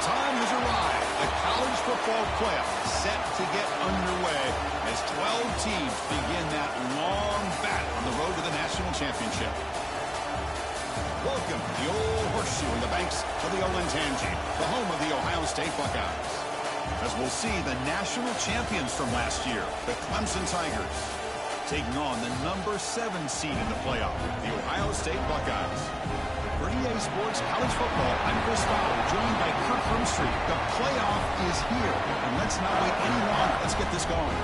Time has arrived. The college football playoff set to get underway as 12 teams begin that long battle on the road to the national championship. Welcome to the old horseshoe in the banks of the Olentangy, the home of the Ohio State Buckeyes. As we'll see the national champions from last year, the Clemson Tigers, taking on the number 7 seed in the playoff, the Ohio State Buckeyes. For EA Sports College Football, I'm Chris Fowler, joined by Kirk Hermstreet. The playoff is here, and let's not wait any longer. Let's get this going.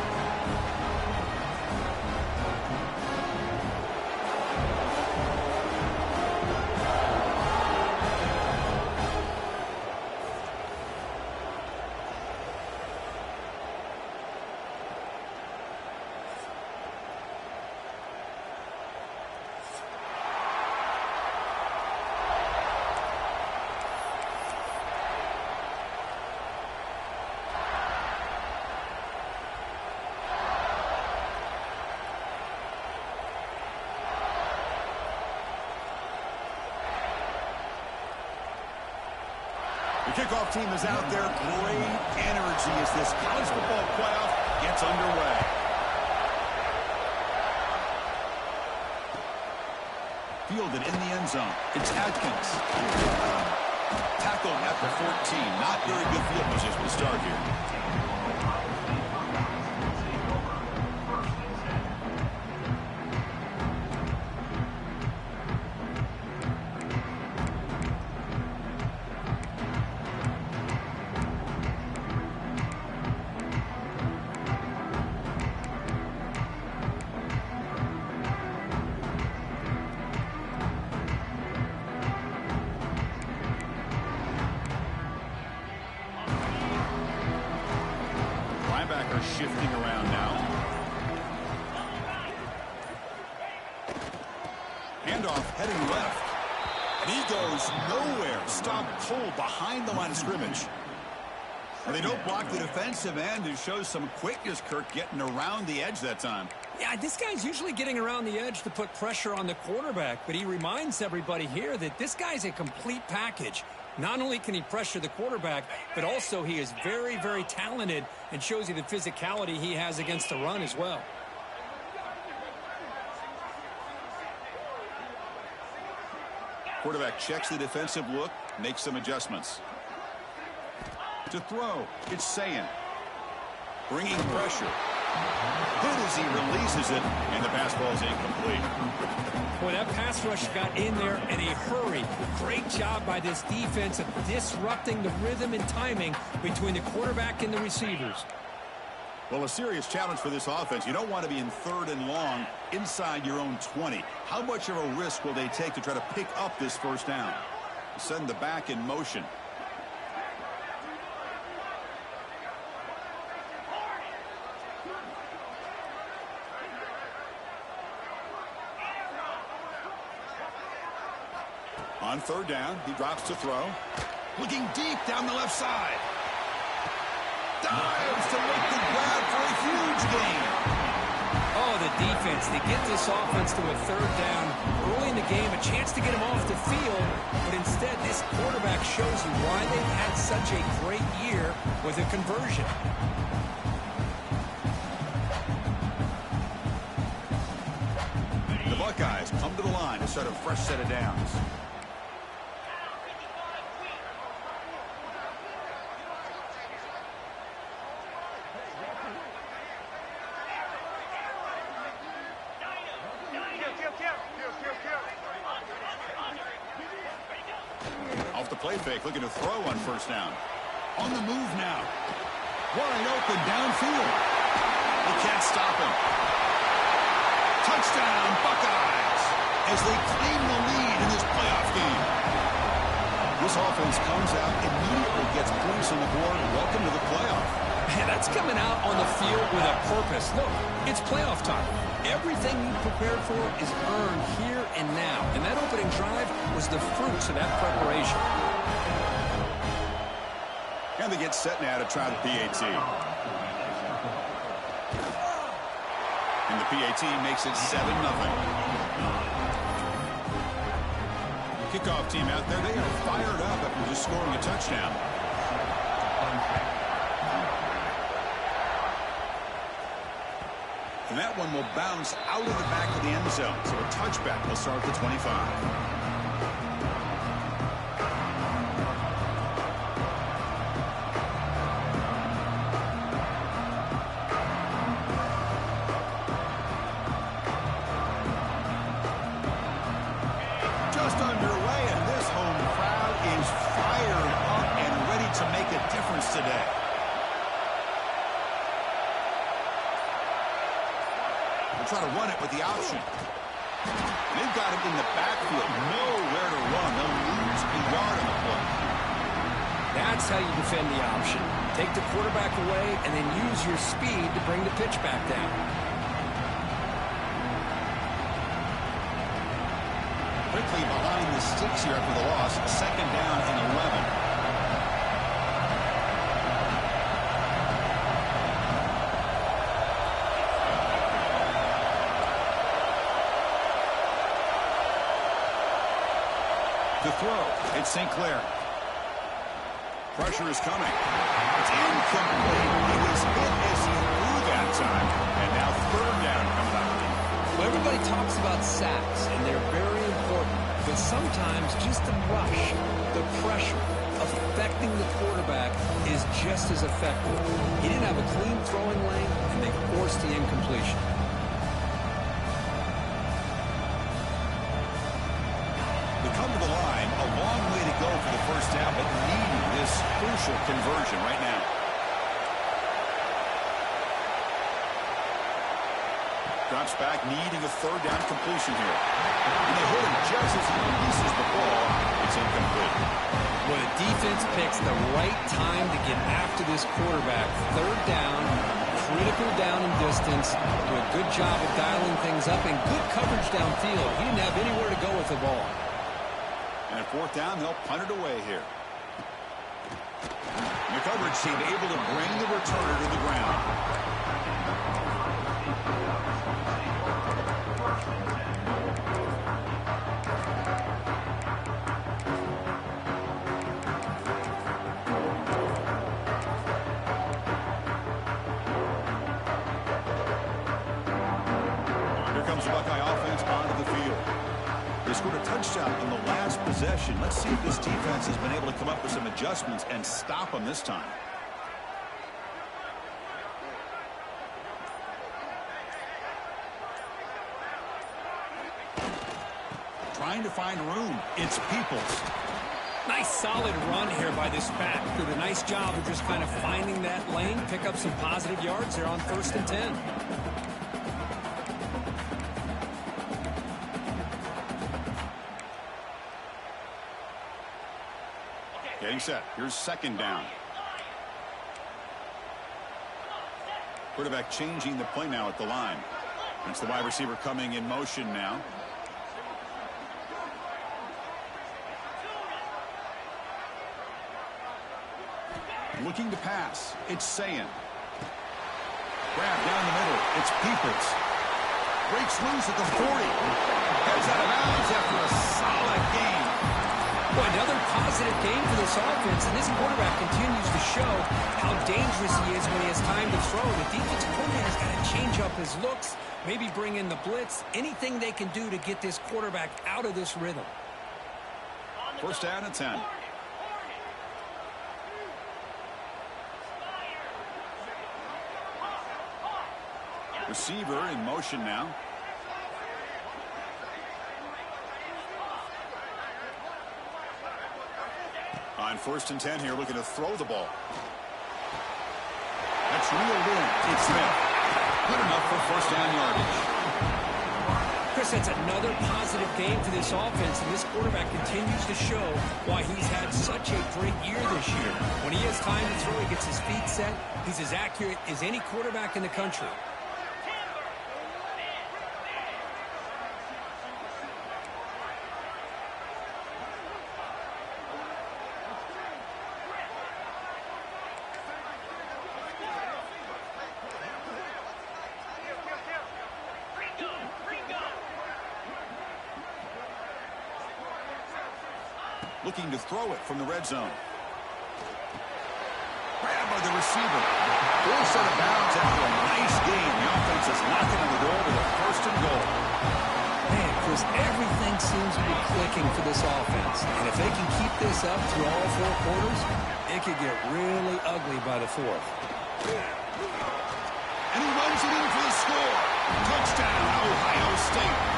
The kickoff team is out there. Great energy as this college football playoff gets underway. Fielded in the end zone. It's Atkins. Tackled at the 14. Not very good field position to start here. Shifting around now. Handoff heading left. And he goes nowhere. Stopped cold behind the line of scrimmage. Well, they don't block the defensive end and shows some quickness, Kirk, getting around the edge that time. Yeah, this guy's usually getting around the edge to put pressure on the quarterback, but he reminds everybody here that this guy's a complete package. Not only can he pressure the quarterback, but also he is very, very talented and shows you the physicality he has against the run as well. Quarterback checks the defensive look, makes some adjustments. To throw, it's Sayin. Bringing pressure. Good as he releases it, and the pass ball is incomplete. Boy, that pass rush got in there in a hurry. Great job by this defense of disrupting the rhythm and timing between the quarterback and the receivers. Well, a serious challenge for this offense. You don't want to be in 3rd and long inside your own 20. How much of a risk will they take to try to pick up this first down? Send the back in motion. On 3rd down, he drops to throw. Looking deep down the left side. Dives to make the grab for a huge gain. Oh, the defense. They get this offense to a 3rd down early in the game, a chance to get him off the field, but instead this quarterback shows you why they've had such a great year with a conversion. The Buckeyes come to the line to start a fresh set of downs. Off the play fake, looking to throw on 1st down. On the move now. Wide open downfield. They can't stop him. Touchdown, Buckeyes, as they claim the lead in this playoff game. This offense comes out, immediately gets points on the board. Welcome to the playoff. Man, that's coming out on the field with a purpose. Look, it's playoff time. Everything you prepared for is earned here and now. And that opening drive was the fruits of that preparation. And they get set now to try the PAT. And the PAT makes it 7-0. Kickoff team out there, they are fired up after just scoring a touchdown. And that one will bounce out of the back of the end zone. So a touchback will start at the 25. Just underway, and this home crowd is fired up and ready to make a difference today. They'll try to run it with the option. They've got it in the backfield. Nowhere to run. They'll lose a yard on the play. That's how you defend the option. Take the quarterback away and then use your speed to bring the pitch back down. Quickly behind the sticks here after the loss. 2nd down and 11. To throw, it's St. Clair. Pressure is coming. It's incomplete. He was hit as he threw that time. And now 3rd down coming up. Well, everybody talks about sacks, and they're very important. But sometimes just the rush, the pressure, affecting the quarterback is just as effective. He didn't have a clean throwing lane, and they forced the incompletion. They come to the line, a long way to go for the 1st down, but needing this crucial conversion right now. Drops back, needing a 3rd down completion here. And they hit him just as he releases the ball. It's incomplete. Well, the defense picks the right time to get after this quarterback. 3rd down, critical down and distance. Do a good job of dialing things up and good coverage downfield. He didn't have anywhere to go with the ball. And at 4th down, they'll punt it away here. And the coverage team able to bring the returner to the ground. Here comes the Buckeye offense onto the field. They scored a touchdown in the last possession. Let's see if this defense has been able to come up with some adjustments and stop them this time. Trying to find room. It's Peoples. Nice solid run here by this back. Did a nice job of just kind of finding that lane, pick up some positive yards there on 1st and 10. Getting set. Here's 2nd down. Quarterback changing the play now at the line. It's the wide receiver coming in motion now. Looking to pass. It's Sayin. Grab down the middle. It's Peoples. Breaks loose at the 40. Heads out of bounds after a solid game. Boy, another positive game for this offense, and this quarterback continues to show how dangerous he is when he has time to throw. The defensive coordinator's got to change up his looks, maybe bring in the blitz, anything they can do to get this quarterback out of this rhythm. 1st down and 10. Receiver in motion now. On 1st and 10 here, looking to throw the ball. That's reeled in. It's Smith. Good enough for 1st down yardage. Chris, that's another positive game for this offense, and this quarterback continues to show why he's had such a great year this year. When he has time to throw, he gets his feet set. He's as accurate as any quarterback in the country. Looking to throw it from the red zone. Grabbed by the receiver. Forced out of bounds after a nice game. The offense is knocking on the door with a first and goal. Man, Chris, everything seems to be clicking for this offense. And if they can keep this up through all 4 quarters, it could get really ugly by the 4th. And he runs it in for the score. Touchdown, Ohio State.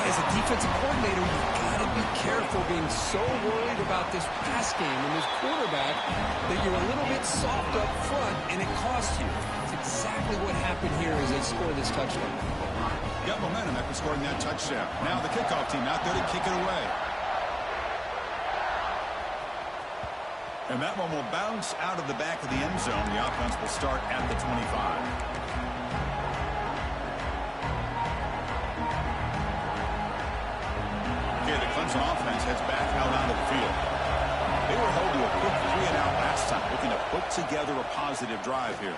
As a defensive coordinator, you've got to be careful being so worried about this pass game and this quarterback that you're a little bit soft up front and it costs you. It's exactly what happened here as they scored this touchdown. Got momentum after scoring that touchdown. Now the kickoff team out there to kick it away. And that one will bounce out of the back of the end zone. The offense will start at the 25. The Clemson offense heads back out onto the field. They were held to a quick 3-and-out last time, looking to put together a positive drive here.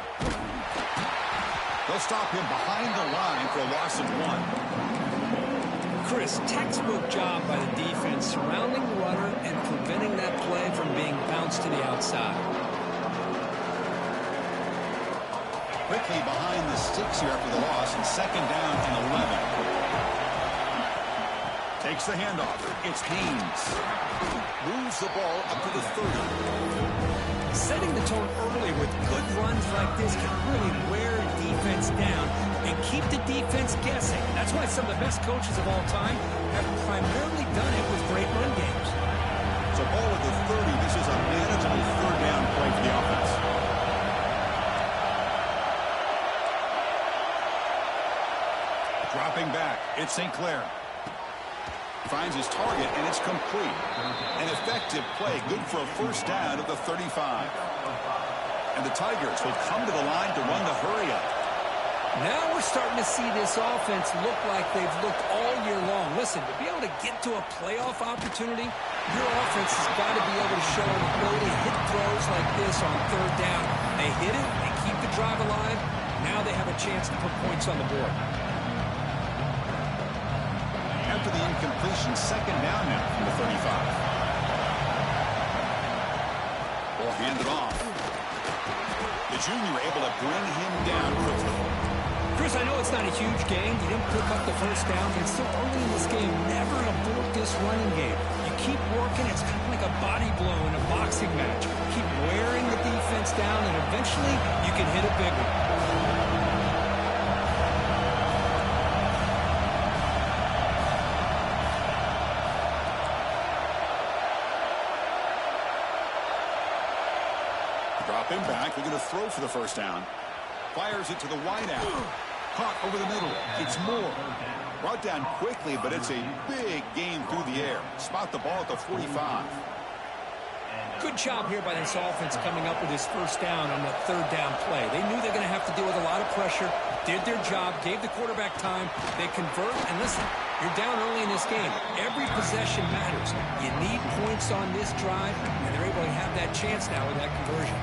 They'll stop him behind the line for a loss of 1. Chris, textbook job by the defense surrounding the runner and preventing that play from being bounced to the outside. Quickly behind the sticks here after the loss, and 2nd down and 11. Takes the handoff. It's Haynes. Moves the ball up to the 30. Setting the tone early with good runs like this can really wear defense down and keep the defense guessing. That's why some of the best coaches of all time have primarily done it with great run games. So ball at the 30. This is a manageable 3rd down play for the offense. Dropping back. It's St. Clair. Finds his target, and it's complete. An effective play, good for a first down at the 35. And the Tigers will come to the line to run the hurry up. Now we're starting to see this offense look like they've looked all year long. Listen, to be able to get to a playoff opportunity, your offense has got to be able to show an ability to hit throws like this on 3rd down. They hit it, they keep the drive alive. Now they have a chance to put points on the board. After the incompletion, 2nd down now from the 35. Ball handed off. The junior able to bring him down quickly. Chris, I know it's not a huge game. You didn't pick up the first down, but it's still early in this game. Never abort this running game. You keep working. It's kind of like a body blow in a boxing match. Keep wearing the defense down, and eventually you can hit a big one. Drop him back. They're going to throw for the first down. Fires it to the wideout. Caught over the middle. It's Moore. Brought down quickly, but it's a big game through the air. Spot the ball at the 45. Good job here by this offense coming up with his first down on that 3rd down play. They knew they're going to have to deal with a lot of pressure, did their job, gave the quarterback time. They convert, and listen, you're down early in this game. Every possession matters. You need points on this drive, and they're able to have that chance now with that conversion.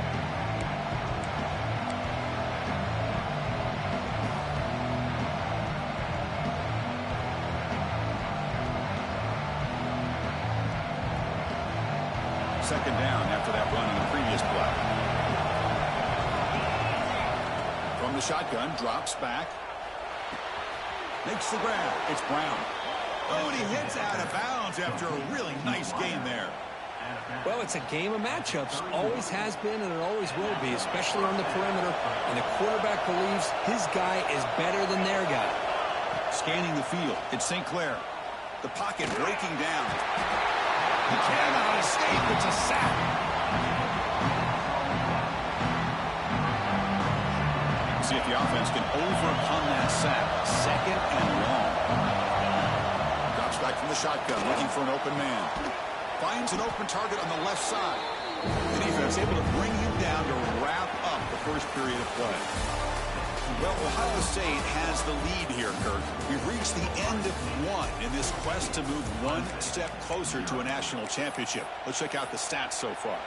Second down after that run in the previous play. From the shotgun, drops back. Makes the grab. It's Brown. Oh, and he hits out of bounds after a really nice game there. Well, it's a game of matchups. Always has been, and it always will be, especially on the perimeter. And the quarterback believes his guy is better than their guy. Scanning the field. It's St. Clair. The pocket breaking down. He cannot escape. It's a sack. see if the offense can overcome that sack. Second and long. Drops back from the shotgun, looking for an open man. Finds an open target on the left side. The defense able to bring him down to wrap up the first period of play. Well, Ohio State has the lead here, Kirk. We've reached the end of one in this quest to move one step closer to a national championship. Let's check out the stats so far.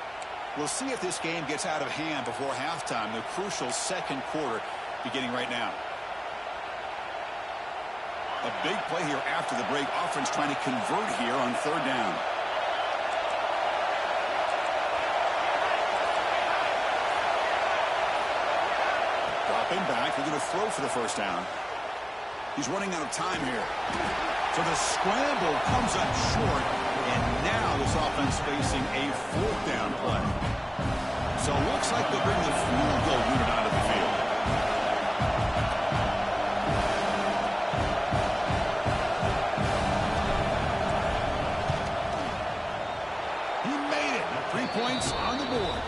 We'll see if this game gets out of hand before halftime, the crucial second quarter beginning right now. A big play here after the break. Offense trying to convert here on third down. Dropping back. They're going to throw for the first down. He's running out of time here. So the scramble comes up short, and now this offense facing a fourth down play. So it looks like they'll bring the field goal unit onto the field. He made it. 3 points on the board.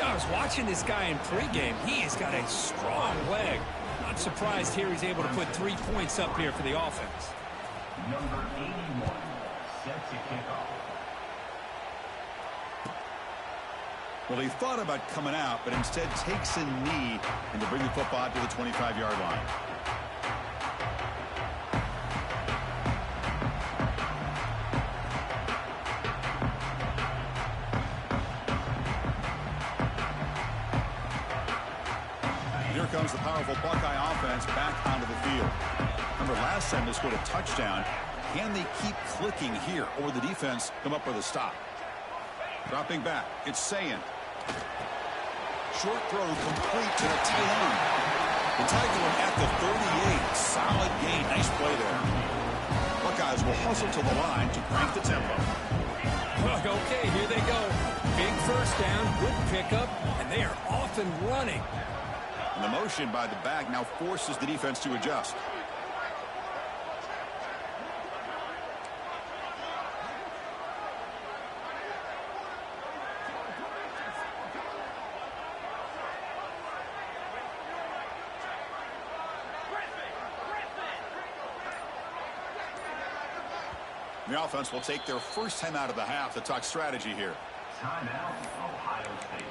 I was watching this guy in pregame. He has got a strong leg. Not surprised here he's able to put 3 points up here for the offense. Number 81 set to kick off. Well, he thought about coming out, but instead takes a knee and to bring the football to the 25-yard line. Here comes the powerful Buckeye offense back onto the field. Remember, last time they scored a touchdown. Can they keep clicking here, or the defense come up with a stop? Dropping back, it's Sayin. Short throw complete to the tight end. The tackle at the 38. Solid gain. Nice play there. Buckeyes will hustle to the line to crank the tempo. Okay, here they go. Big first down, good pickup, and they are off and running. And the motion by the back now forces the defense to adjust. The offense will take their first time out of the half to talk strategy here. Timeout, Ohio State.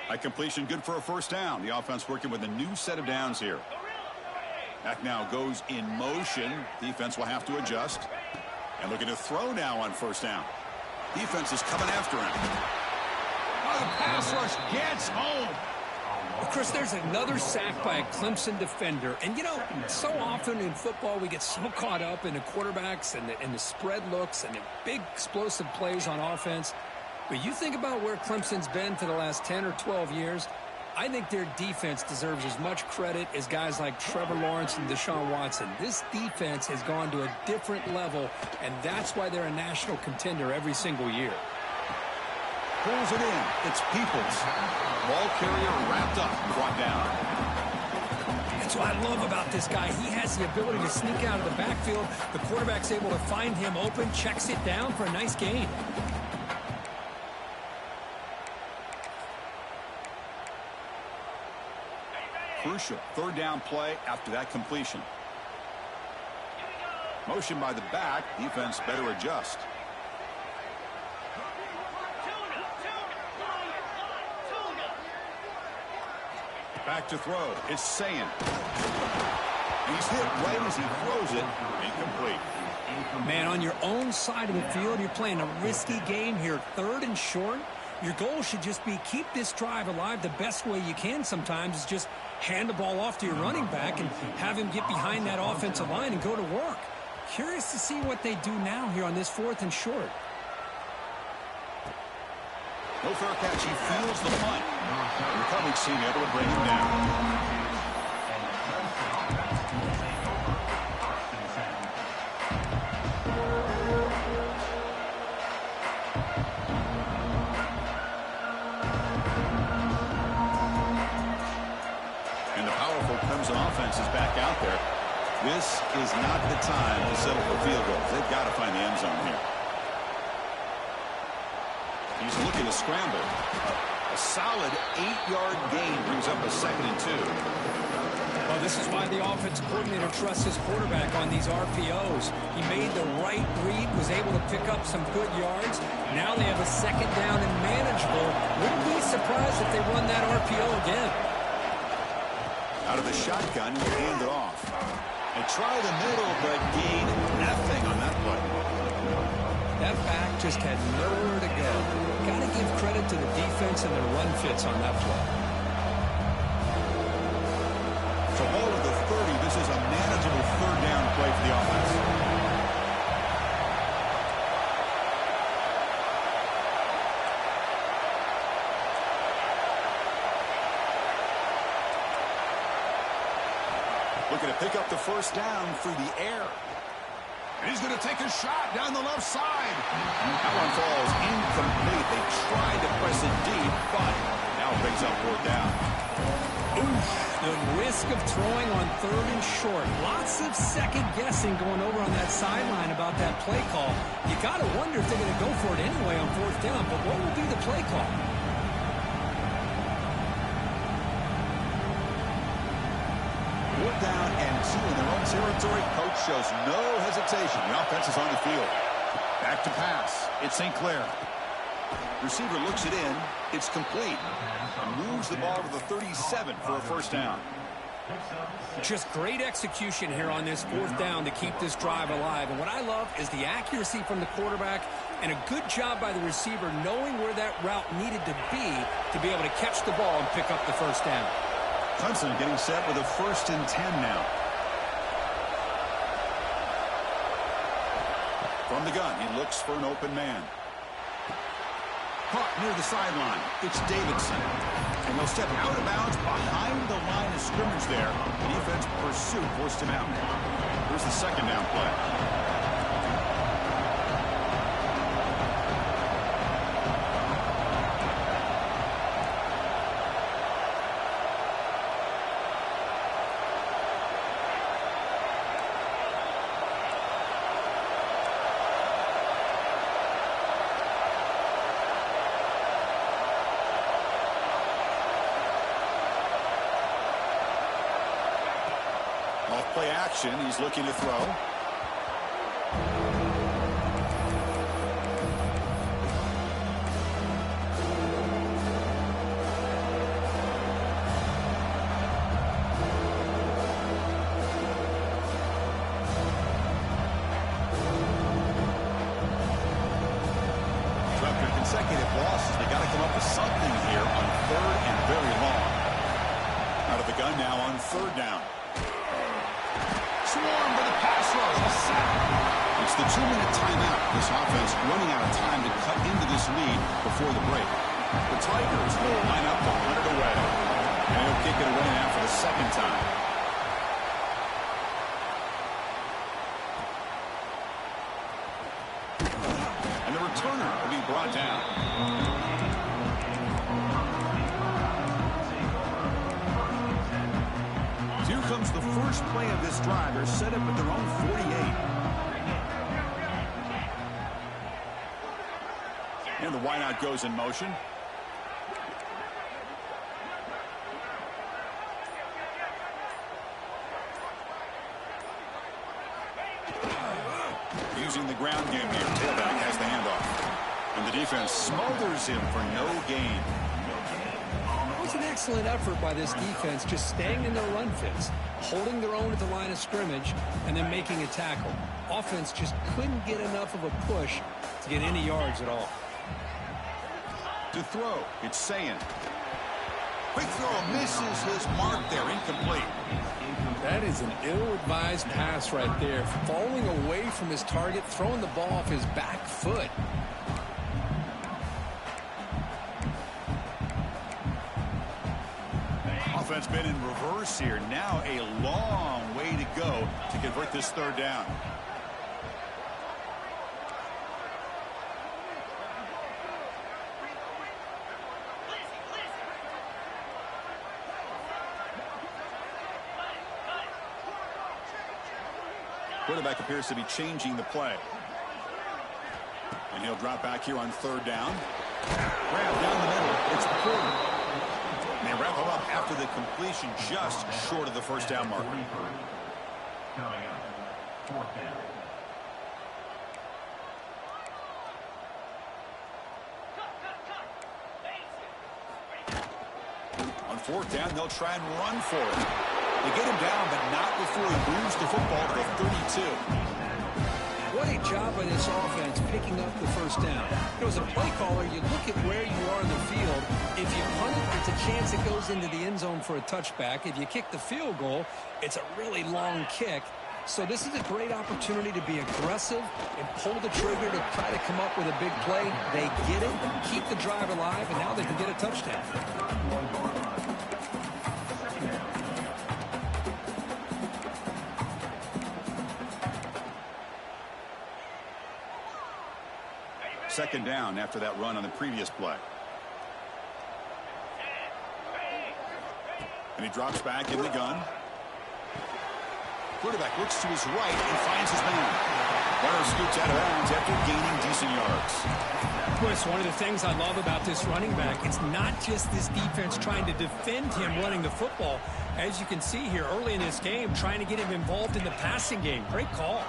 By completion, good for a first down. The offense working with a new set of downs here. Back now goes in motion. Defense will have to adjust. And looking to throw now on first down. Defense is coming after him. Oh, the pass rush gets home. Well, Chris, there's another sack by a Clemson defender. And, you know, so often in football we get so caught up in the quarterbacks and the spread looks and the big explosive plays on offense. But you think about where Clemson's been for the last 10 or 12 years, I think their defense deserves as much credit as guys like Trevor Lawrence and Deshaun Watson. This defense has gone to a different level, and that's why they're a national contender every single year. Pulls it in. It's Peoples. Ball carrier wrapped up, brought down. That's what I love about this guy. He has the ability to sneak out of the backfield. The quarterback's able to find him open, checks it down for a nice gain. Crucial third down play after that completion. Motion by the back. Defense better adjust. Back to throw. It's Sayin. He's hit right as he throws it. Incomplete. Man, on your own side of the field, you're playing a risky game here. Third and short. Your goal should just be keep this drive alive the best way you can sometimes is just hand the ball off to your running back and have him get behind that offensive line and go to work. Curious to see what they do now here on this fourth and short. No fair catch. He feels the punt. The recovery team able to bring him down. opposing offense is back out there. This is not the time to settle for field goals. They've got to find the end zone here. He's looking to scramble. A solid 8-yard gain brings up a 2nd and 2. Well, this is why the offense coordinator trusts his quarterback on these RPOs. He made the right read, was able to pick up some good yards. Now they have a 2nd down and manageable. Wouldn't be surprised if they run that RPO again. Out of the shotgun, he hand it off. They try the middle, but gain nothing on that play. That back just had nowhere to go. Got to give credit to the defense and their run fits on that play. So all of the 30, this is a manageable 3rd down play for the offense. Looking to pick up the 1st down through the air. And he's going to take a shot down the left side. That one falls incomplete. They tried to press it deep, but now it brings up 4th down. Oof, the risk of throwing on 3rd and short. Lots of second guessing going over on that sideline about that play call. You got to wonder if they're going to go for it anyway on 4th down, but what will be the play call? 4th down and 2 in their own territory. Coach shows no hesitation. The offense is on the field. Back to pass. It's St. Clair. Receiver looks it in. It's complete. And moves the ball to the 37 for a 1st down. Just great execution here on this 4th down to keep this drive alive. And what I love is the accuracy from the quarterback and a good job by the receiver knowing where that route needed to be able to catch the ball and pick up the 1st down. Clemson getting set with a 1st and 10 now. From the gun, he looks for an open man. Caught near the sideline. It's Davidson. And they'll step out of bounds behind the line of scrimmage there. The defense pursuit forced him out. Here's the 2nd down play. Off-play action. He's looking to throw. So after consecutive losses, they got to come up with something here on 3rd and very long. Out of the gun now on 3rd down. Swarmed by the pass rush. A sack. It's the 2-minute timeout. This offense running out of time to cut into this lead before the break. The Tigers will line up to hunt it away. And he'll kick it away now for the 2nd time. And the returner will be brought down. Here comes the first play of this drive. They're set up at their own 48. And the wideout goes in motion. Using the ground game here. Tailback has the handoff. And the defense smothers him for no gain. It was an excellent effort by this defense, just staying in their run fits, holding their own at the line of scrimmage, and then making a tackle. Offense just couldn't get enough of a push to get any yards at all. To throw, it's Sayin. Quick throw, misses his mark there, incomplete. That is an ill-advised pass right there. Falling away from his target, throwing the ball off his back foot. Offense been in reverse here. Now a long way to go to convert this 3rd down. Quarterback appears to be changing the play. And he'll drop back here on third down. Grab down the middle. It's the quarter. And they wrap him up after the completion just short of the first down marker. Coming up, fourth down. On fourth down, they'll try and run for it. They get him down, but not before he moves the football to the 32. What a job by this offense picking up the first down. As a play caller, you look at where you are in the field. If you punt it, it's a chance it goes into the end zone for a touchback. If you kick the field goal, it's a really long kick. So this is a great opportunity to be aggressive and pull the trigger to try to come up with a big play. They get it, keep the drive alive, and now they can get a touchdown. Second down after that run on the previous play. And he drops back in the gun. Quarterback looks to his right and finds his man. Runner scoots out of bounds after gaining decent yards. Chris, one of the things I love about this running back, it's not just this defense trying to defend him running the football. As you can see here early in this game, trying to get him involved in the passing game. Great call.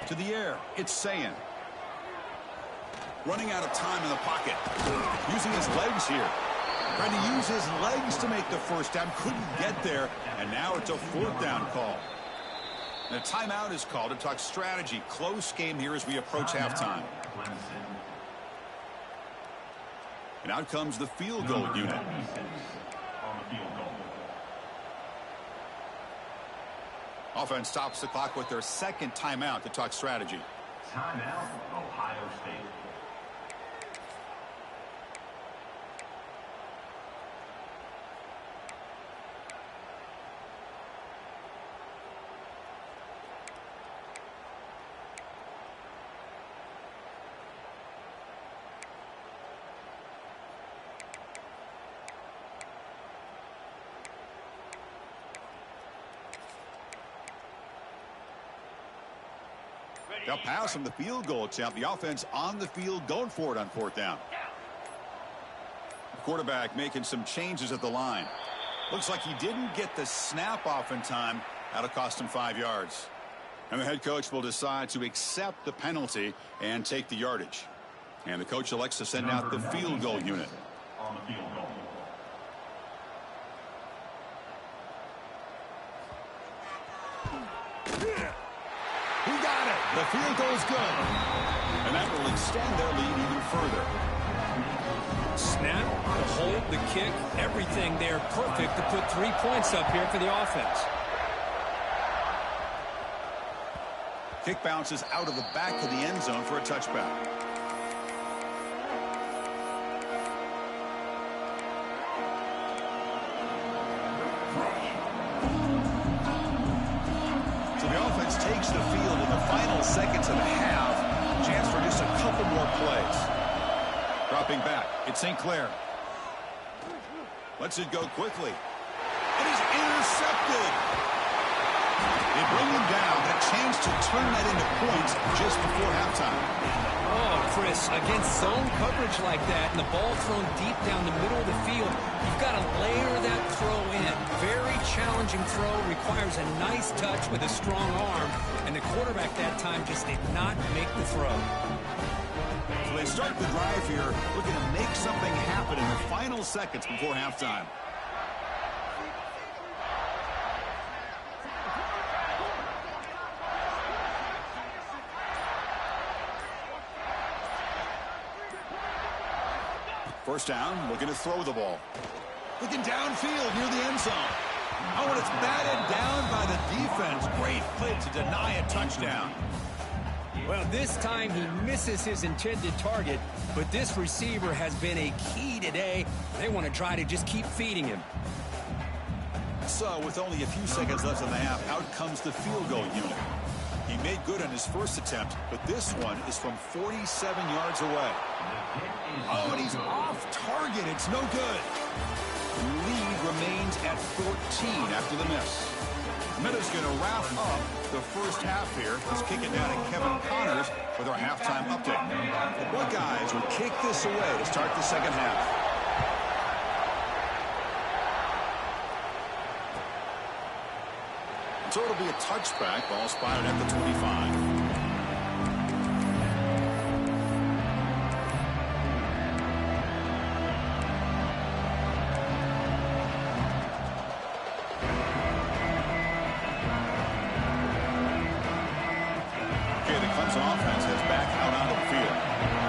To the air, it's Sayan. Running out of time in the pocket. Using his legs here. Trying to use his legs to make the first down. Couldn't get there. And now it's a fourth down call. And a timeout is called to talk strategy. Close game here as we approach halftime. And out comes the field goal unit. Offense stops the clock with their second timeout to talk strategy. Timeout, Ohio State. They'll pass from the field goal attempt. The offense on the field going for it on fourth down. The quarterback making some changes at the line. Looks like he didn't get the snap off in time. That'll cost him 5 yards. And the head coach will decide to accept the penalty and take the yardage. And the coach elects to send out the field goal unit. On the field goal. He got it. The field goal is good. And that will extend their lead even further. Snap, the hold, the kick, everything there perfect to put 3 points up here for the offense. Kick bounces out of the back of the end zone for a touchback. Takes the field in the final seconds of the half. Chance for just a couple more plays. Dropping back, it's St. Clair. Lets it go quickly. It is intercepted. They bring him down. A chance to turn that into points just before halftime. Oh, Chris, against zone coverage like that and the ball thrown deep down the middle of the field, you've got to layer that throw in. Very challenging throw, requires a nice touch with a strong arm, and the quarterback that time just did not make the throw. So they start the drive here, looking to make something happen in the final seconds before halftime. First down, looking to throw the ball. Looking downfield near the end zone. Oh, and it's batted down by the defense. Great play to deny a touchdown. Well, this time he misses his intended target, but this receiver has been a key today. They want to try to just keep feeding him. So with only a few seconds left in the half, out comes the field goal unit. He made good on his first attempt, but this one is from 47 yards away. Oh, and he's off target. It's no good. Lead remains at 14 after the miss. Minutes going to wrap up the first half here. Let's kick it down to Kevin Connors with our halftime update. The Buckeyes will kick this away to start the second half. So it'll be a touchback. Ball spotted at the 25. Offense has back out onto the field.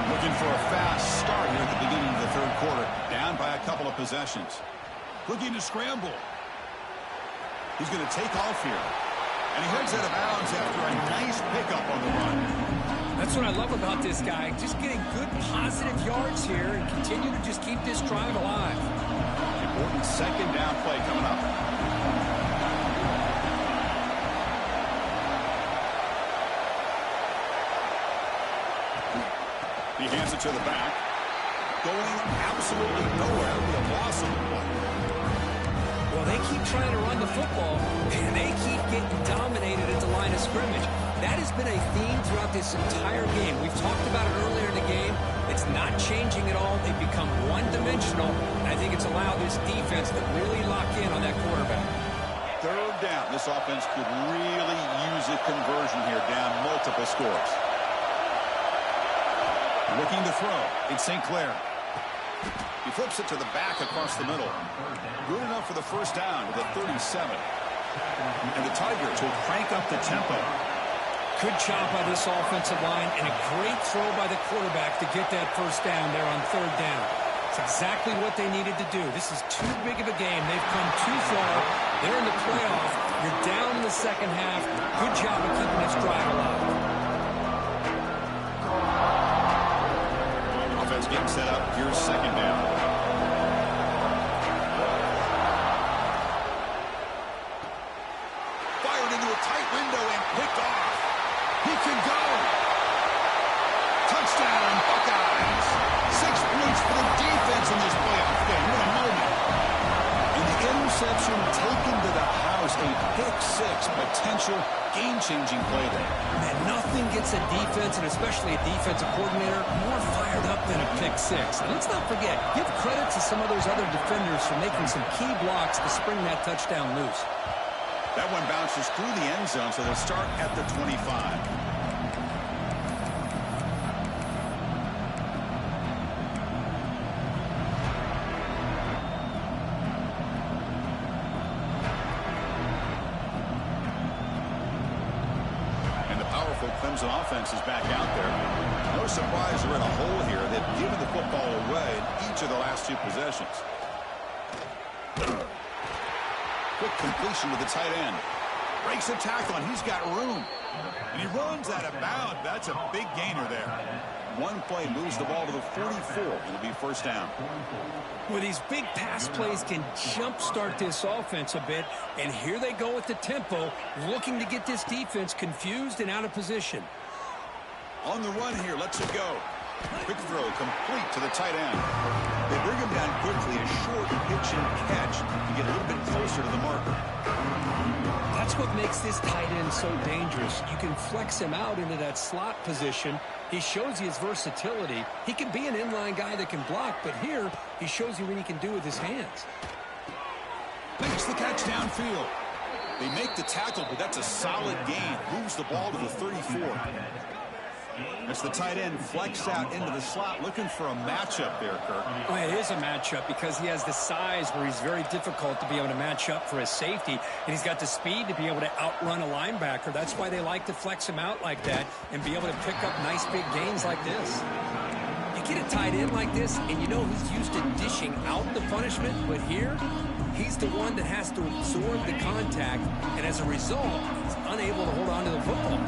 Looking for a fast start here at the beginning of the third quarter. Down by a couple of possessions. Looking to scramble. He's going to take off here. And he heads out of bounds after a nice pickup on the run. That's what I love about this guy. Just getting good positive yards here and continue to just keep this drive alive. Important second down play coming up. He hands it to the back. Going absolutely nowhere with a loss of the ball. Well, they keep trying to run the football, and they keep getting dominated at the line of scrimmage. That has been a theme throughout this entire game. We've talked about it earlier in the game. It's not changing at all. They've become one-dimensional, and I think it's allowed this defense to really lock in on that quarterback. Third down. This offense could really use a conversion here, down multiple scores. Looking to throw. It's St. Clair. He flips it to the back across the middle. Good enough for the first down to the 37. And the Tigers will crank up the tempo. Good job by this offensive line and a great throw by the quarterback to get that first down there on third down. It's exactly what they needed to do. This is too big of a game. They've come too far. They're in the playoff. You're down in the second half. Good job of keeping this drive alive. Getting set up. Here's second down. Fired into a tight window and picked off. He can go. Touchdown, Buckeyes. 6 points for the defense in this playoff game. What a moment. And the interception taken to the house. A pick-6 potential game-changing play there. Man, nothing gets a defense, and especially a defensive coordinator, more fired up than a pick-6. And let's not forget, give credit to some of those other defenders for making some key blocks to spring that touchdown loose. That one bounces through the end zone, so they'll start at the 25. Clemson offense is back out there. No surprise they're in a hole here. They've given the football away in each of the last 2 possessions. Quick completion to the tight end. Breaks a tackle, and he's got room. And he runs out of bounds. That's a big gainer there. One play moves the ball to the 44. It'll be first down. Well, these big pass plays can jumpstart this offense a bit, and here they go with the tempo, looking to get this defense confused and out of position. On the run here, lets it go. Quick throw complete to the tight end. They bring him down quickly, a short pitch and catch to get a little bit closer to the marker. That's what makes this tight end so dangerous. You can flex him out into that slot position. He shows you his versatility. He can be an inline guy that can block, but here he shows you what he can do with his hands. Makes the catch downfield. They make the tackle, but that's a solid gain. Moves the ball to the 34. As the tight end flexed out into the slot, looking for a matchup there, Kirk. Well, it is a matchup because he has the size where he's very difficult to be able to match up for his safety, and he's got the speed to be able to outrun a linebacker. That's why they like to flex him out like that and be able to pick up nice big gains like this. You get a tight end like this, and you know he's used to dishing out the punishment, but here, he's the one that has to absorb the contact, and as a result, he's unable to hold on to the football.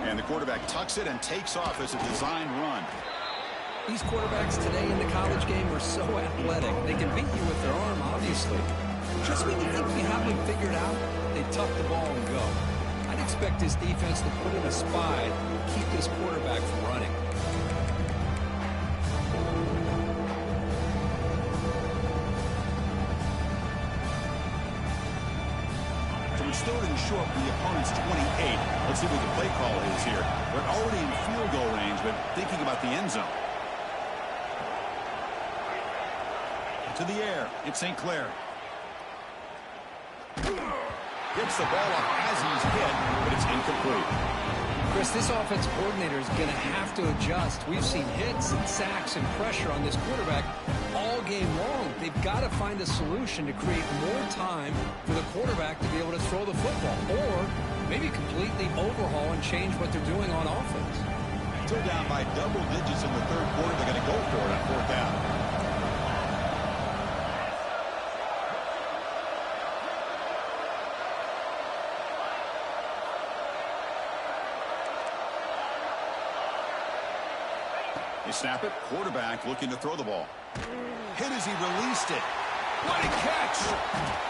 And the quarterback tucks it and takes off as a designed run. These quarterbacks today in the college game are so athletic. They can beat you with their arm, obviously. Just when you think you have them figured out, they tuck the ball and go. I'd expect this defense to put in a spy, keep this quarterback from running. So it's third and short from the opponent's 28. Let's see what the play call is here. We're already in field goal range, but thinking about the end zone. To the air, it's St. Clair. Gets the ball up as he's hit, but it's incomplete. Chris, this offense coordinator is going to have to adjust. We've seen hits and sacks and pressure on this quarterback all game long. They've got to find a solution to create more time for the quarterback to be able to throw the football, or maybe completely overhaul and change what they're doing on offense. Still down by double digits in the third quarter. They're going to go for it on fourth down. They snap it. Quarterback looking to throw the ball. Hit as he released it. What a catch!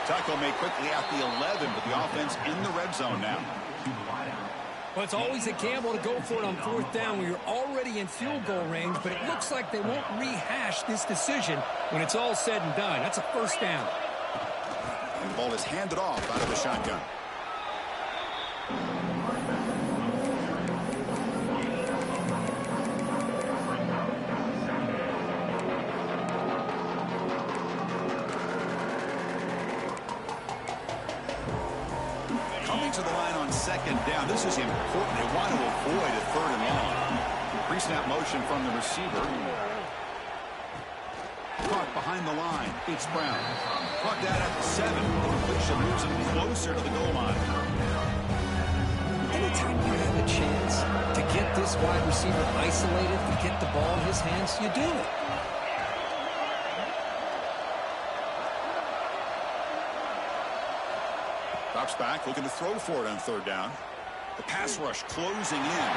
Tackle made quickly at the 11, but the offense in the red zone now. Well, it's always a gamble to go for it on fourth down when you're already in field goal range, but it looks like they won't rehash this decision when it's all said and done. That's a first down. And the ball is handed off out of the shotgun. To the line on second down. This is important. They want to avoid a third and long. Pre-snap motion from the receiver. Caught behind the line. It's Brown. Caught that at the 7. The completion moves him closer to the goal line. Anytime you have a chance to get this wide receiver isolated, to get the ball in his hands, you do it. Drops back, looking to throw for it on third down. The pass rush closing in,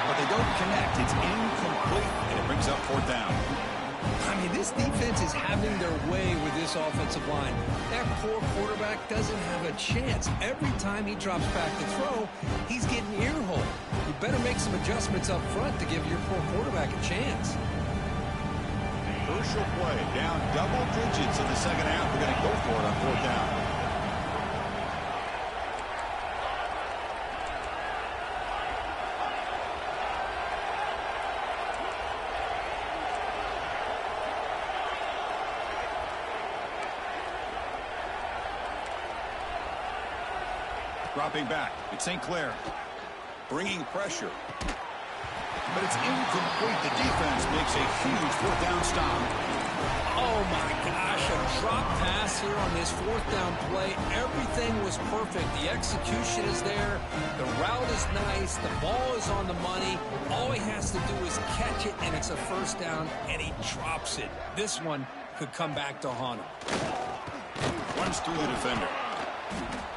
but they don't connect. It's incomplete, and it brings up fourth down. I mean, this defense is having their way with this offensive line. That poor quarterback doesn't have a chance. Every time he drops back to throw, he's getting ear-hole. You better make some adjustments up front to give your poor quarterback a chance. Crucial play, down double digits in the second half. We're going to go for it on fourth down. Dropping back, it's St. Clair. Bringing pressure. But it's incomplete. The defense makes a huge fourth down stop. Oh my gosh, a drop pass here on this fourth down play. Everything was perfect. The execution is there. The route is nice. The ball is on the money. All he has to do is catch it, and it's a first down, and he drops it. This one could come back to haunt him. Runs through the defender.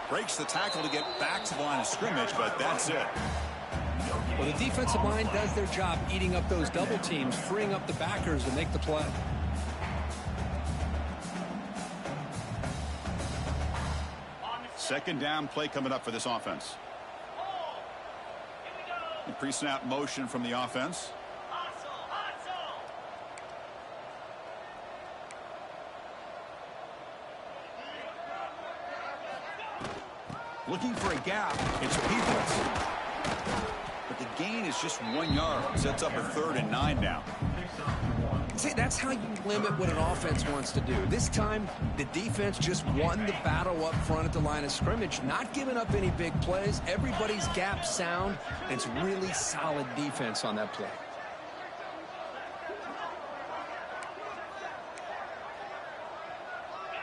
Breaks the tackle to get back to the line of scrimmage, but that's it. Well, the defensive line does their job eating up those double teams, freeing up the backers to make the play. Second down play coming up for this offense. The pre-snap motion from the offense. Looking for a gap. It's Peoples. But the gain is just 1 yard. Sets up a 3rd and 9 now. See, that's how you limit what an offense wants to do. This time, the defense just won the battle up front at the line of scrimmage, not giving up any big plays. Everybody's gap sound, and it's really solid defense on that play.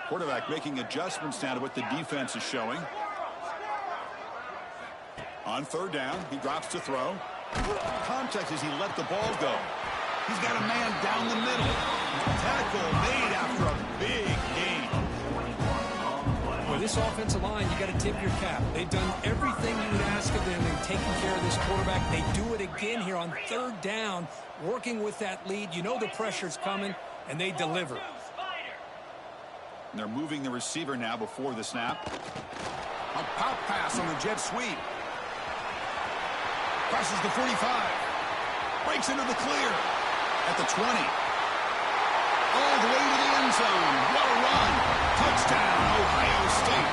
Quarterback making adjustments now to what the defense is showing. On third down, he drops to throw. Context as he let the ball go. He's got a man down the middle. Tackle made after a big gain. Well, this offensive line, you got to tip your cap. They've done everything you would ask of them in taking care of this quarterback. They do it again here on third down, working with that lead. You know the pressure's coming, and they deliver. And they're moving the receiver now before the snap. A pop pass on the jet sweep. Crosses the 45. Breaks into the clear. At the 20. All the way to the end zone. What a run. Touchdown, Ohio State.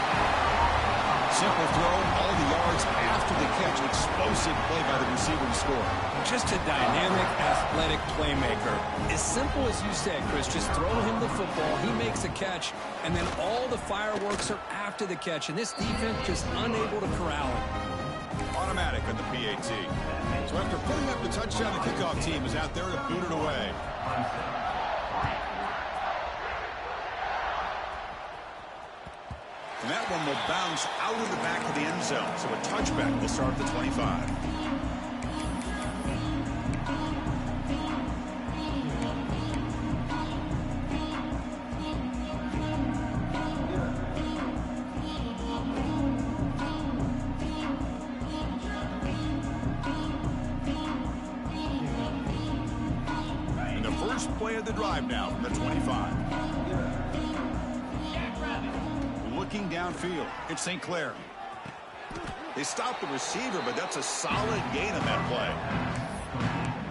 Simple throw, all the yards after the catch. Explosive play by the receiver to score. Just a dynamic, athletic playmaker. As simple as you said, Chris, just throw him the football. He makes a catch, and then all the fireworks are after the catch. And this defense just unable to corral him. Automatic on the PAT. So after putting up the touchdown, the kickoff team is out there to boot it away. And that one will bounce out of the back of the end zone. So a touchback will start at the 25. And the first play of the drive now from the 25. Looking downfield, it's St. Clair. They stopped the receiver, but that's a solid gain on that play.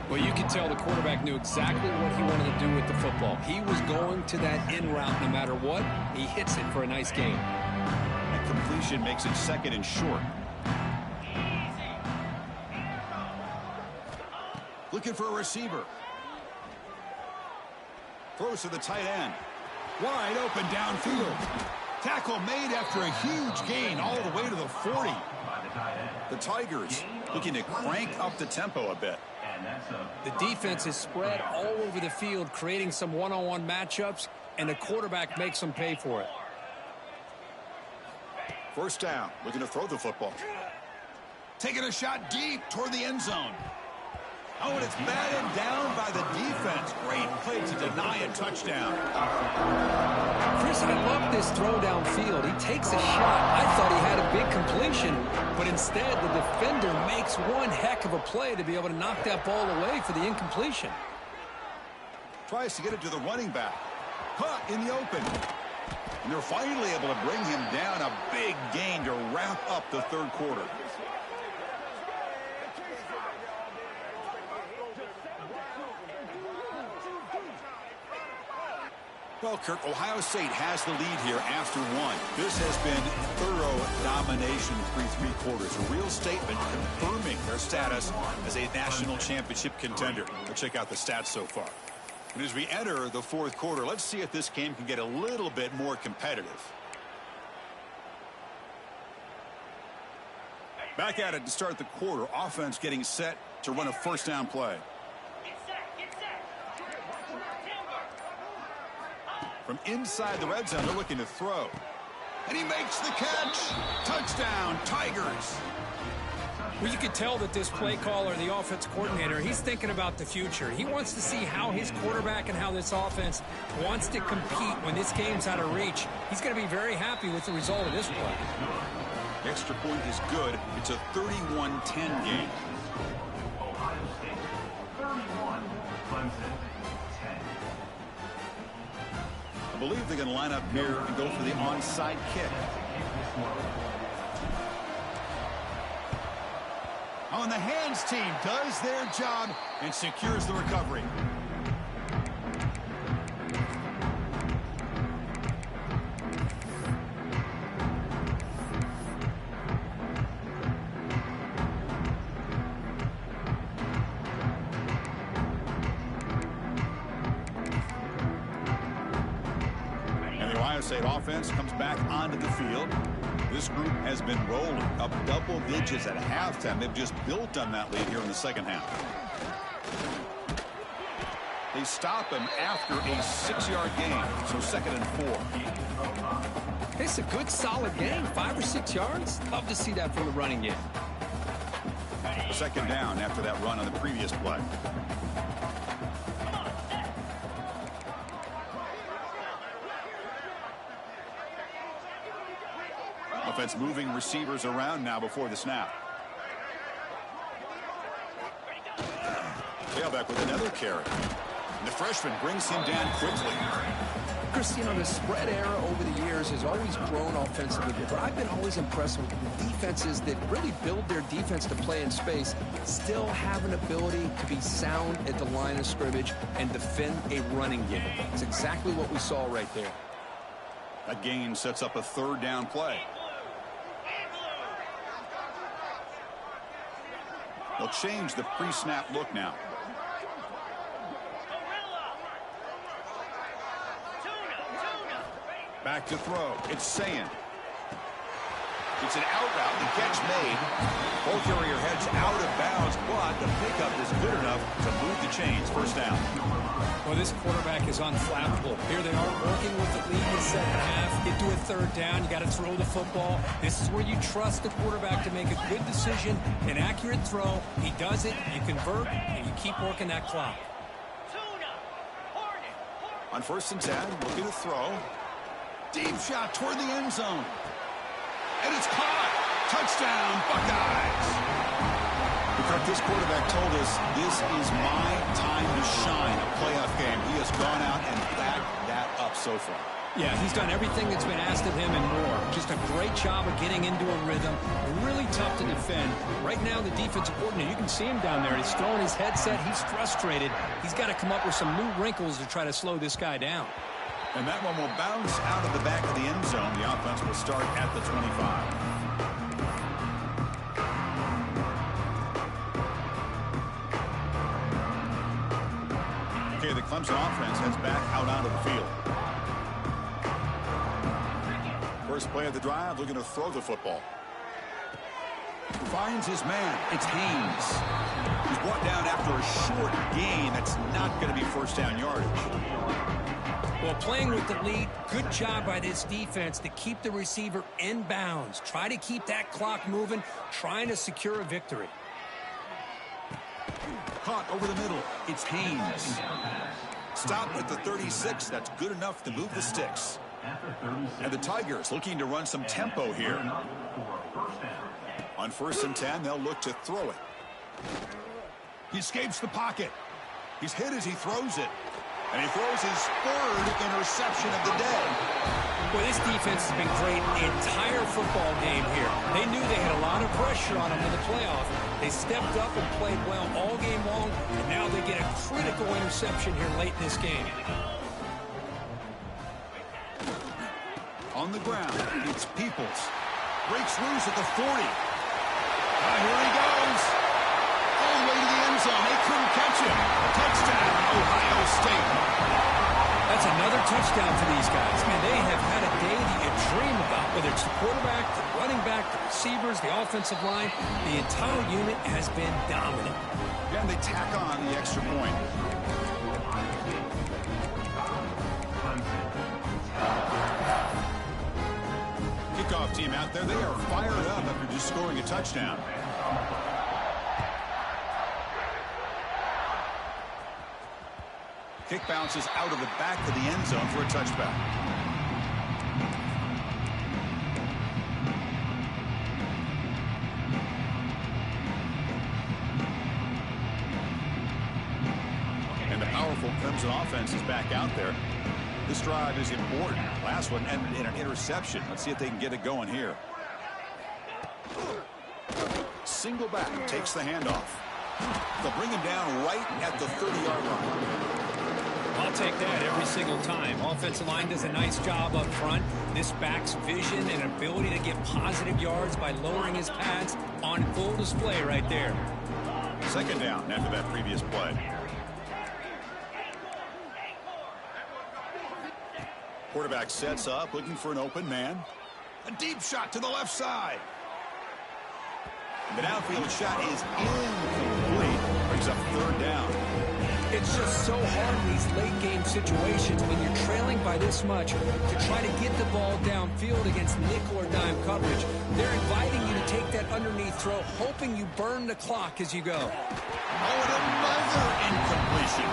Well, you can tell the quarterback knew exactly what he wanted to do with the football. He was going to that in route no matter what. He hits it for a nice gain. And completion makes it second and short. Looking for a receiver. Throws to the tight end. Wide open downfield. Tackle made after a huge gain all the way to the 40. The Tigers looking to crank up the tempo a bit. The defense is spread all over the field, creating some one-on-one matchups, and the quarterback makes them pay for it. First down, looking to throw the football. Taking a shot deep toward the end zone. Oh, and it's batted down by the defense. Great play to deny a touchdown. Chris, I love this throw downfield. He takes a shot. I thought he had a big completion, but instead the defender makes one heck of a play to be able to knock that ball away for the incompletion. Tries to get it to the running back. Caught in the open. And they're finally able to bring him down. A big gain to wrap up the third quarter. Well, Kirk, Ohio State has the lead here after one. This has been thorough domination through three quarters. A real statement confirming their status as a national championship contender. Let's check out the stats so far. And as we enter the fourth quarter, let's see if this game can get a little bit more competitive. Back at it to start the quarter. Offense getting set to run a first down play. From inside the red zone, they're looking to throw. And he makes the catch. Touchdown, Tigers. Well, you could tell that this play caller, the offense coordinator, he's thinking about the future. He wants to see how his quarterback and how this offense wants to compete when this game's out of reach. He's going to be very happy with the result of this play. The extra point is good. It's a 31-10 game. Ohio State 31, Clemson 10. I believe they're going to line up here and go for the onside kick. On the hands team does their job and secures the recovery. State offense comes back onto the field. This group has been rolling up double digits at halftime. They've just built on that lead here in the second half. They stop him after a 6-yard gain, so second and 4. It's a good, solid game, 5 or 6 yards. Love to see that from the running game. Second down after that run on the previous play. Offense moving receivers around now before the snap. Tailback with another carry. The freshman brings him down quickly. Chris, the spread era over the years has always grown offensively, but I've been always impressed with the defenses that really build their defense to play in space, still have an ability to be sound at the line of scrimmage and defend a running game. It's exactly what we saw right there. That gain sets up a third down play. They'll change the pre-snap look now. Back to throw. It's Sayin. It's an out route. The catch made. Ball carrier heads out of bounds, but the pickup is good enough to move the chains. First down. Well, this quarterback is unflappable. Here they are working with the lead in the second half. Get to a third down. You got to throw the football. This is where you trust the quarterback to make a good decision, an accurate throw. He does it. You convert, and you keep working that clock. On 1st and 10, looking to throw. Deep shot toward the end zone. And it's caught. Touchdown, Buckeyes. This quarterback told us this is my time to shine, a playoff game. He has gone out and backed that up so far. Yeah, he's done everything that's been asked of him and more. Just a great job of getting into a rhythm. Really tough to defend. Right now, the defensive coordinator, you can see him down there. He's throwing his headset. He's frustrated. He's got to come up with some new wrinkles to try to slow this guy down. And that one will bounce out of the back of the end zone. The offense will start at the 25. Okay, the Clemson offense heads back out onto the field. First play of the drive, looking to throw the football. Finds his man. It's Haynes. He's brought down after a short gain. That's not going to be first down yardage. Well, playing with the lead, good job by this defense to keep the receiver in bounds. Try to keep that clock moving, trying to secure a victory. Caught over the middle. It's Haynes. Stop at the 36. That's good enough to move the sticks. And the Tigers looking to run some tempo here. On 1st and 10, they'll look to throw it. He escapes the pocket. He's hit as he throws it. And he throws his third interception of the day. Well, this defense has been great the entire football game here. They knew they had a lot of pressure on them in the playoff. They stepped up and played well all game long, and now they get a critical interception here late in this game. On the ground, it's Peoples. Breaks loose at the 40. Here he goes. All the way to the end zone. They couldn't catch him. Touchdown, Ohio State. That's another touchdown for these guys. Man, they have had a day that you dream about, whether it's the quarterback, the running back, the receivers, the offensive line. The entire unit has been dominant. And they tack on the extra point. Kickoff team out there. They are fired up after just scoring a touchdown. Kick bounces out of the back of the end zone for a touchback. And the powerful Clemson offense is back out there. This drive is important. Last one ended in an interception. Let's see if they can get it going here. Single back takes the handoff. They'll bring him down right at the 30-yard line. I'll take that every single time. Offensive line does a nice job up front. This back's vision and ability to get positive yards by lowering his pads on full display right there. Second down after that previous play. Quarterback sets up, looking for an open man. A deep shot to the left side. The downfield shot is incomplete. Brings up third down. It's just so hard in these late game situations when you're trailing by this much to try to get the ball downfield against nickel or dime coverage. They're inviting you to take that underneath throw, hoping you burn the clock as you go. Oh, and another incompletion.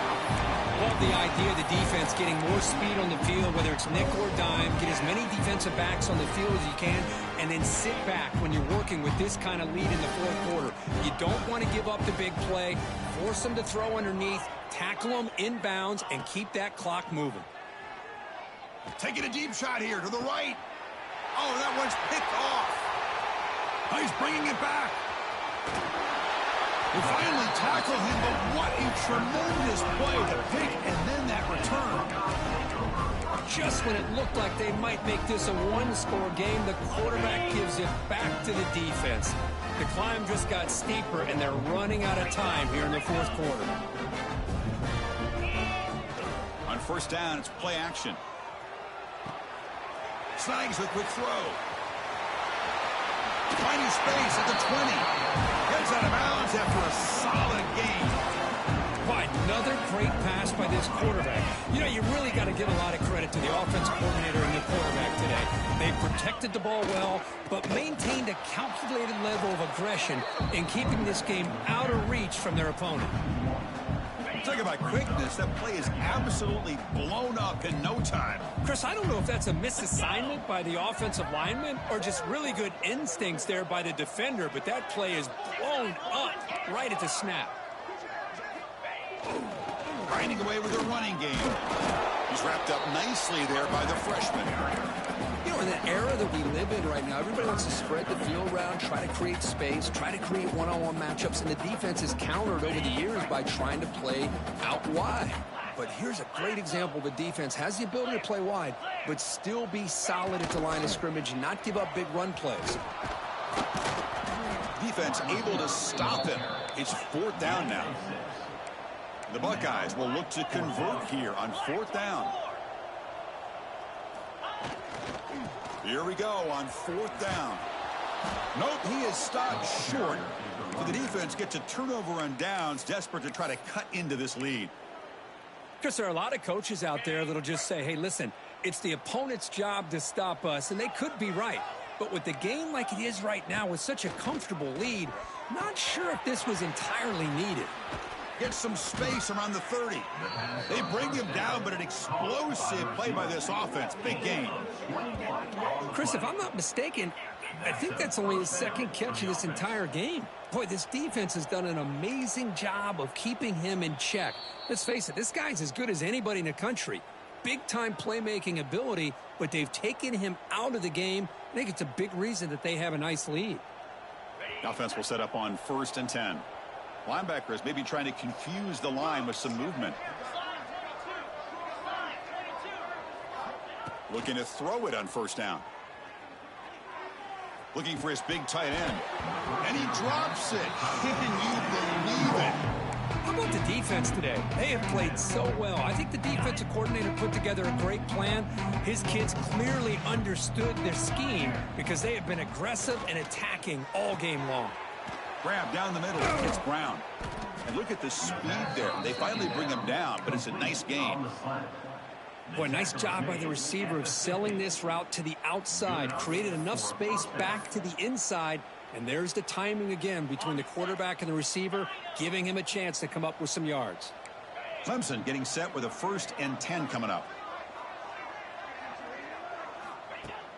Love the idea of the defense getting more speed on the field, whether it's nickel or dime. Get as many defensive backs on the field as you can, and then sit back when you're working with this kind of lead in the fourth quarter. You don't want to give up the big play. Force him to throw underneath, tackle him inbounds, and keep that clock moving. Taking a deep shot here to the right. Oh, that one's picked off. Oh, he's bringing it back. They finally tackled him, but what a tremendous play to pick and then that return. Just when it looked like they might make this a one-score game, the quarterback gives it back to the defense. The climb just got steeper, and they're running out of time here in the fourth quarter. On first down, it's play action. Snags the quick throw. Finding space at the 20. Gets out of bounds after a solid gain. Boy, another great pass by this quarterback. You know, you really got to give a lot of credit to the offense coordinator and the quarterback today. They protected the ball well, but maintained a calculated level of aggression in keeping this game out of reach from their opponent. Talk about quickness. That play is absolutely blown up in no time. Chris, I don't know if that's a misassignment by the offensive lineman or just really good instincts there by the defender, but that play is blown up right at the snap. Grinding away with a running game. He's wrapped up nicely there by the freshman. You know, in the era that we live in right now, everybody wants to spread the field around, try to create space, try to create one-on-one matchups, and the defense is countered over the years by trying to play out wide. But here's a great example. The defense has the ability to play wide, but still be solid at the line of scrimmage and not give up big run plays. Defense able to stop him. It's fourth down now. The Buckeyes will look to convert here on fourth down. Here we go on fourth down. Nope, he is stopped short. So the defense gets a turnover on downs, desperate to try to cut into this lead. Chris, there are a lot of coaches out there that'll just say, hey, listen, it's the opponent's job to stop us, and they could be right. But with the game like it is right now with such a comfortable lead, not sure if this was entirely needed. Gets some space around the 30. They bring him down, but an explosive play by this offense. Big game. Chris, if I'm not mistaken, I think that's only his second catch of this entire game. Boy, this defense has done an amazing job of keeping him in check. Let's face it, this guy's as good as anybody in the country. Big-time playmaking ability, but they've taken him out of the game. I think it's a big reason that they have a nice lead. The offense will set up on 1st and 10. Linebackers maybe trying to confuse the line with some movement. Looking to throw it on first down. Looking for his big tight end. And he drops it. Can you believe it? How about the defense today? They have played so well. I think the defensive coordinator put together a great plan. His kids clearly understood their scheme because they have been aggressive and attacking all game long. Grab down the middle. It's Brown. And look at the speed there. They finally bring him down, but it's a nice game. Boy, nice job by the receiver of selling this route to the outside. Created enough space back to the inside. And there's the timing again between the quarterback and the receiver, giving him a chance to come up with some yards. Clemson getting set with a 1st and 10 coming up.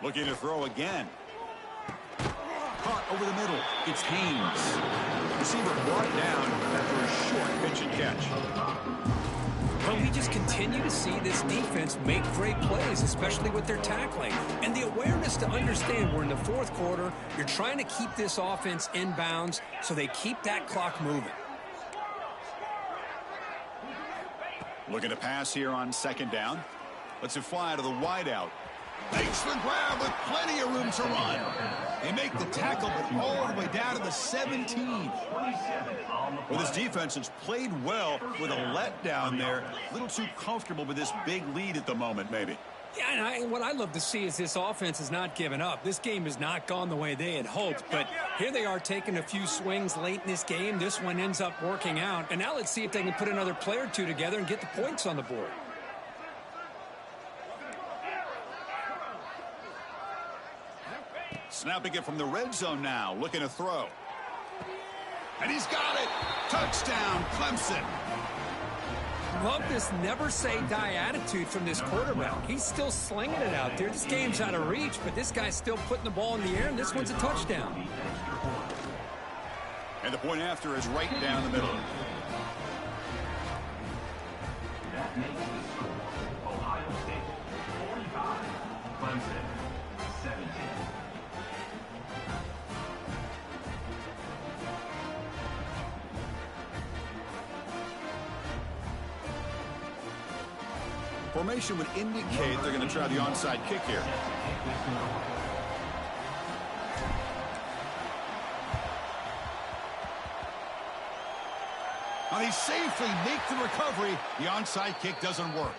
Looking to throw again. Caught over the middle. It's Haynes. Receiver brought down after a short pitch and catch. Well, we just continue to see this defense make great plays, especially with their tackling. And the awareness to understand we're in the fourth quarter, you're trying to keep this offense in bounds so they keep that clock moving. Looking to pass here on 2nd down. Lets it fly to the wideout. Makes the grab with plenty of room to run. They make the tackle, but all the way down to the 17. Well, this defense has played well with a letdown there. A little too comfortable with this big lead at the moment, maybe. Yeah, and what I love to see is this offense has not given up. This game has not gone the way they had hoped, but here they are taking a few swings late in this game. This one ends up working out, and now let's see if they can put another play or two together and get the points on the board. Snapping it from the red zone now, looking to throw. And he's got it. Touchdown, Clemson. Love this never-say-die attitude from this quarterback. He's still slinging it out there. This game's out of reach, but this guy's still putting the ball in the air, and this one's a touchdown. And the point after is right down the middle. makes the score Ohio State 45, Clemson 17. Formation would indicate they're going to try the onside kick here. Now they safely make the recovery. The onside kick doesn't work.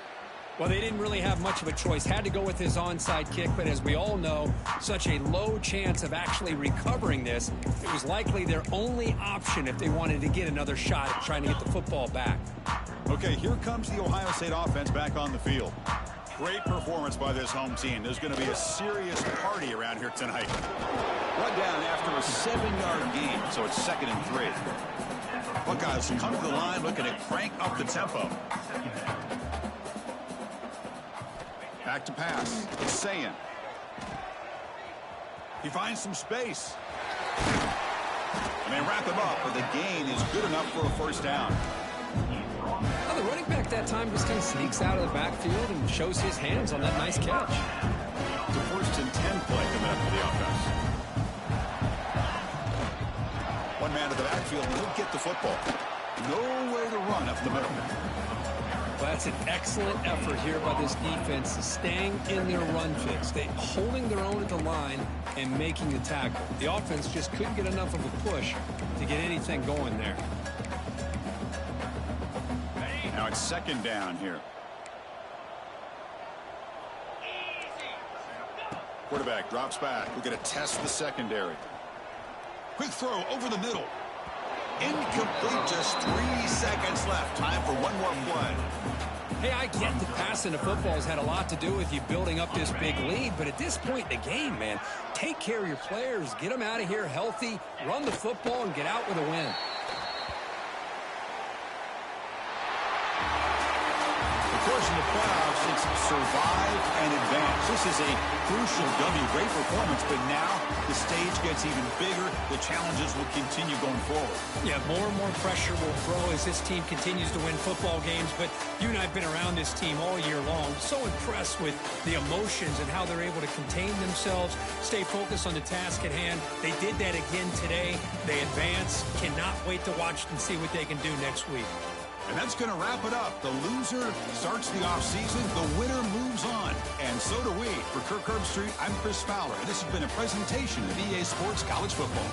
Well, they didn't really have much of a choice. Had to go with his onside kick, but as we all know, such a low chance of actually recovering this. It was likely their only option if they wanted to get another shot at trying to get the football back. Okay, here comes the Ohio State offense back on the field. Great performance by this home team. There's going to be a serious party around here tonight. Run down after a 7-yard gain, so it's 2nd and 3. Buckeyes come to the line looking to crank up the tempo. Back to pass. It's Sayin. He finds some space. And they wrap him up, but the gain is good enough for a first down. Well, the running back that time just kind of sneaks out of the backfield and shows his hands on that nice catch. The 1st and 10 play coming up for the offense. One man to the backfield, and he'll get the football. Nowhere to run up the middle. Well, that's an excellent effort here by this defense, staying in their run fix. They holding their own at the line and making the tackle. The offense just couldn't get enough of a push to get anything going there. Now it's 2nd down here. Quarterback drops back. We're going to test the secondary. Quick throw over the middle. Incomplete, just 3 seconds left. Time for one more play. Hey, I get that passing the football has had a lot to do with you building up this big lead, but at this point in the game, man, take care of your players, get them out of here healthy, run the football, and get out with a win. Of course, in the playoffs, it's survive and advance. This is a crucial W. Great performance, but now the stage gets even bigger. The challenges will continue going forward. Yeah, more and more pressure will grow as this team continues to win football games, but you and I have been around this team all year long. So impressed with the emotions and how they're able to contain themselves, stay focused on the task at hand. They did that again today. They advance. Cannot wait to watch and see what they can do next week. And that's going to wrap it up. The loser starts the offseason. The winner moves on. And so do we. For Kirk Herbstreit, I'm Chris Fowler. And this has been a presentation of EA Sports College Football.